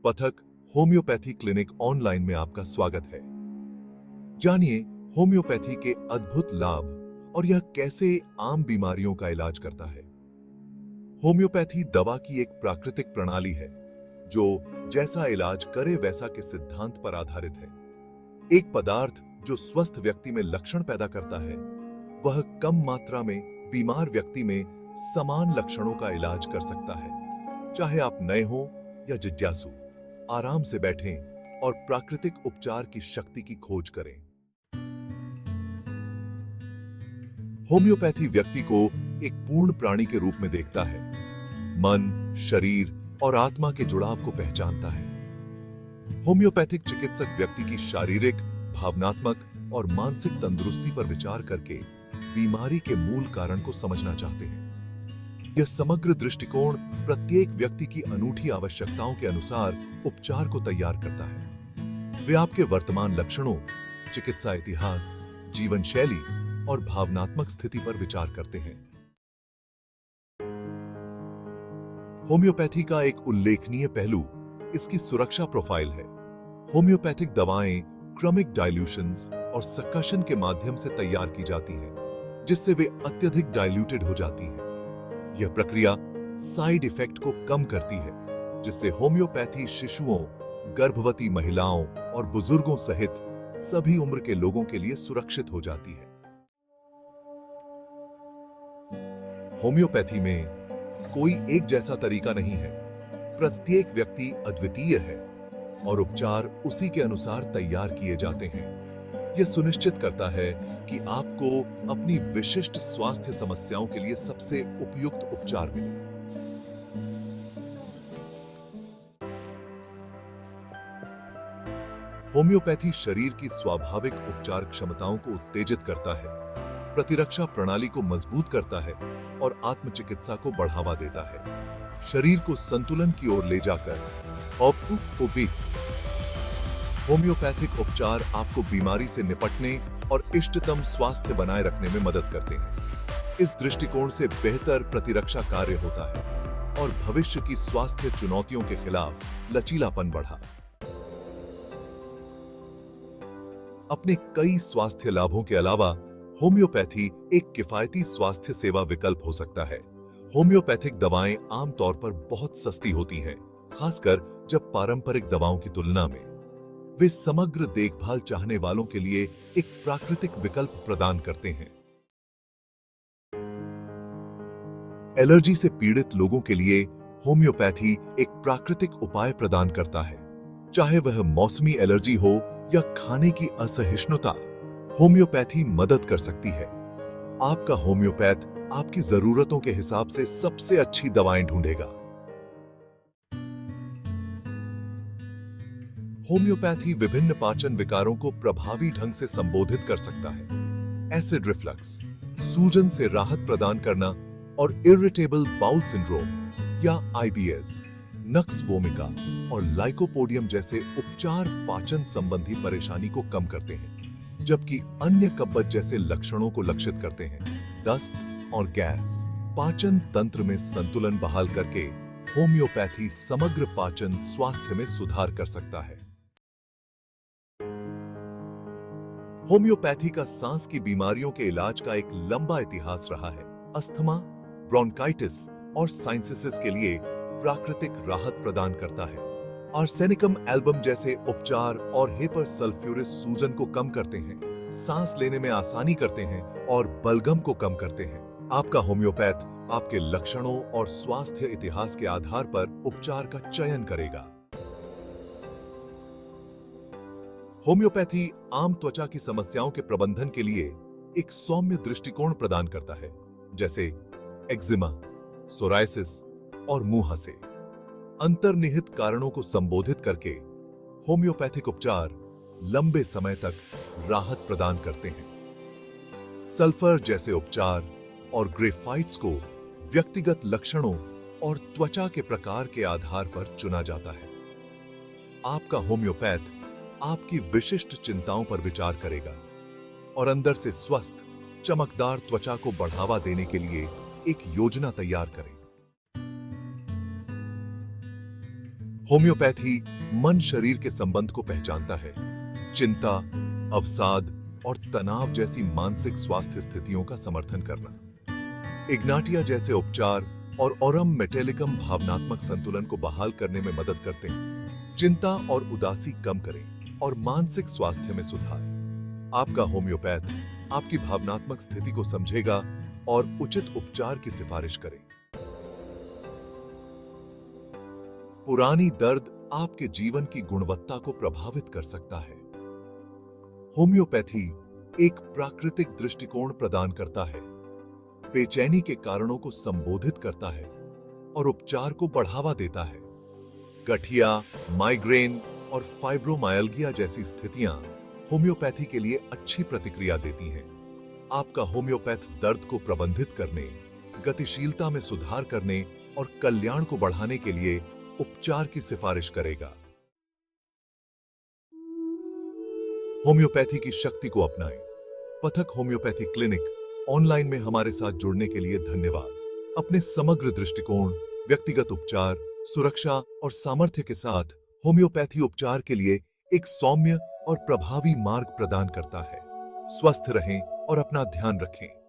पथक homeopathy clinic online में आपका स्वागत है। जानिए होम्योपैथी के अद्भुत लाभ और यह कैसे आम बीमारियों का इलाज करता है। होम्योपैथी दवा की एक प्राकृतिक प्रणाली है जो जैसा इलाज करे वैसा के सिद्धांत पर आधारित है। एक पदार्थ जो स्वस्थ व्यक्ति में लक्षण पैदा करता है, वह कम मात्रा में बीमार व्यक्ति में समान लक्षणों का इलाज कर सकता है। चाहे आप नए हो या जिज्ञासु, आराम से बैठें और प्राकृतिक उपचार की शक्ति की खोज करें। होम्योपैथी व्यक्ति को एक पूर्ण प्राणी के रूप में देखता है, मन, शरीर और आत्मा के जुड़ाव को पहचानता है। होम्योपैथिक चिकित्सक व्यक्ति की शारीरिक, भावनात्मक और मानसिक तंदुरुस्ती पर विचार करके बीमारी के मूल कारण को समझना चाहते हैं। यह समग्र दृष्टिकोण प्रत्येक व्यक्ति की अनूठी आवश्यकताओं के अनुसार उपचार को तैयार करता है। वे आपके वर्तमान लक्षणों, चिकित्सा इतिहास, जीवन शैली और भावनात्मक स्थिति पर विचार करते हैं। होम्योपैथी का एक उल्लेखनीय पहलू इसकी सुरक्षा प्रोफाइल है। होम्योपैथिक दवाएं क्रमिक डाइल्यूशंस और सक्शन के माध्यम से तैयार की जाती हैं, जिससे वे अत्यधिक डाइल्यूटेड हो जाती हैं। यह प्रक्रिया साइड इफेक्ट को कम करती है, जिससे होम्योपैथी शिशुओं, गर्भवती महिलाओं और बुजुर्गों सहित सभी उम्र के लोगों के लिए सुरक्षित हो जाती है। होम्योपैथी में कोई एक जैसा तरीका नहीं है। प्रत्येक व्यक्ति अद्वितीय है और उपचार उसी के अनुसार तैयार किए जाते हैं। यह सुनिश्चित करता है कि आपको अपनी विशिष्ट स्वास्थ्य समस्याओं के लिए सबसे उपयुक्त उपचार मिले। होम्योपैथी शरीर की स्वाभाविक उपचार क्षमताओं को उत्तेजित करता है, प्रतिरक्षा प्रणाली को मजबूत करता है और आत्मचिकित्सा को बढ़ावा देता है। शरीर को संतुलन की ओर ले जाकर होम्योपैथिक उपचार आपको बीमारी से निपटने और इष्टतम स्वास्थ्य बनाए रखने में मदद करते हैं। इस दृष्टिकोण से बेहतर प्रतिरक्षा कार्य होता है और भविष्य की स्वास्थ्य चुनौतियों के खिलाफ लचीलापन बढ़ा। अपने कई स्वास्थ्य लाभों के अलावा होम्योपैथी एक किफायती स्वास्थ्य सेवा विकल्प हो सकता है। होम्योपैथिक दवाएं आमतौर पर बहुत सस्ती होती हैं, खासकर जब पारंपरिक दवाओं की तुलना में। वे समग्र देखभाल चाहने वालों के लिए एक प्राकृतिक विकल्प प्रदान करते हैं। एलर्जी से पीड़ित लोगों के लिए होम्योपैथी एक प्राकृतिक उपाय प्रदान करता है। चाहे वह मौसमी एलर्जी हो या खाने की असहिष्णुता, होम्योपैथी मदद कर सकती है। आपका होम्योपैथ आपकी जरूरतों के हिसाब से सबसे अच्छी दवाएं ढूंढेगा। होम्योपैथी विभिन्न पाचन विकारों को प्रभावी ढंग से संबोधित कर सकता है। एसिड रिफ्लक्स, सूजन से राहत प्रदान करना और इरिटेबल बाउल सिंड्रोम या आईबीएस, नक्स वोमिका और लाइकोपोडियम जैसे उपचार पाचन संबंधी परेशानी को कम करते हैं, जबकि अन्य कब्बत जैसे लक्षणों को लक्षित करते हैं। दस्त और गैस, पाचन तंत्र में संतुलन बहाल करके होम्योपैथी समग्र पाचन स्वास्थ्य में सुधार कर सकता है। होम्योपैथी का सांस की बीमारियों के इलाज का एक लंबा इतिहास रहा है। अस्थमा, ब्रोंकाइटिस और साइनसिस के लिए प्राकृतिक राहत प्रदान करता है। आर्सेनिकम एल्बम जैसे उपचार और हेपर सल्फ्यूरिस सूजन को कम करते हैं, सांस लेने में आसानी करते हैं और बलगम को कम करते हैं। आपका होम्योपैथ आपके लक्षणों और स्वास्थ्य इतिहास के आधार पर उपचार का चयन करेगा। होम्योपैथी आम त्वचा की समस्याओं के प्रबंधन के लिए एक सौम्य दृष्टिकोण प्रदान करता है, जैसे एक्जिमा, सोरायसिस और मुंहासे। अंतर्निहित कारणों को संबोधित करके होम्योपैथिक उपचार लंबे समय तक राहत प्रदान करते हैं। सल्फर जैसे उपचार और ग्रेफाइट्स को व्यक्तिगत लक्षणों और त्वचा के प्रकार के आधार पर चुना जाता है। आपका होम्योपैथ आपकी विशिष्ट चिंताओं पर विचार करेगा और अंदर से स्वस्थ, चमकदार त्वचा को बढ़ावा देने के लिए एक योजना तैयार करें। होम्योपैथी मन शरीर के संबंध को पहचानता है। चिंता, अवसाद और तनाव जैसी मानसिक स्वास्थ्य स्थितियों का समर्थन करना। इग्नाटिया जैसे उपचार और ओरम मेटेलिकम भावनात्मक संतुलन को बहाल करने में मदद करते हैं। चिंता और उदासी कम करें और मानसिक स्वास्थ्य में सुधार। आपका होम्योपैथ आपकी भावनात्मक स्थिति को समझेगा और उचित उपचार की सिफारिश करें। पुरानी दर्द आपके जीवन की गुणवत्ता को प्रभावित कर सकता है। होम्योपैथी एक प्राकृतिक दृष्टिकोण प्रदान करता है, बेचैनी के कारणों को संबोधित करता है और उपचार को बढ़ावा देता है। गठिया, माइग्रेन और फाइब्रोमायल्गिया जैसी स्थितियां होम्योपैथी के लिए अच्छी प्रतिक्रिया देती हैं। आपका होम्योपैथ दर्द को प्रबंधित करने, गतिशीलता में सुधार करने और कल्याण को बढ़ाने के लिए उपचार की सिफारिश करेगा। होम्योपैथी की शक्ति को अपनाएं। पथक होम्योपैथी क्लिनिक ऑनलाइन में हमारे साथ जुड़ने के लिए धन्यवाद। अपने समग्र दृष्टिकोण, व्यक्तिगत उपचार, सुरक्षा और सामर्थ्य के साथ होम्योपैथी उपचार के लिए एक सौम्य और प्रभावी मार्ग प्रदान करता है। स्वस्थ रहें और अपना ध्यान रखें।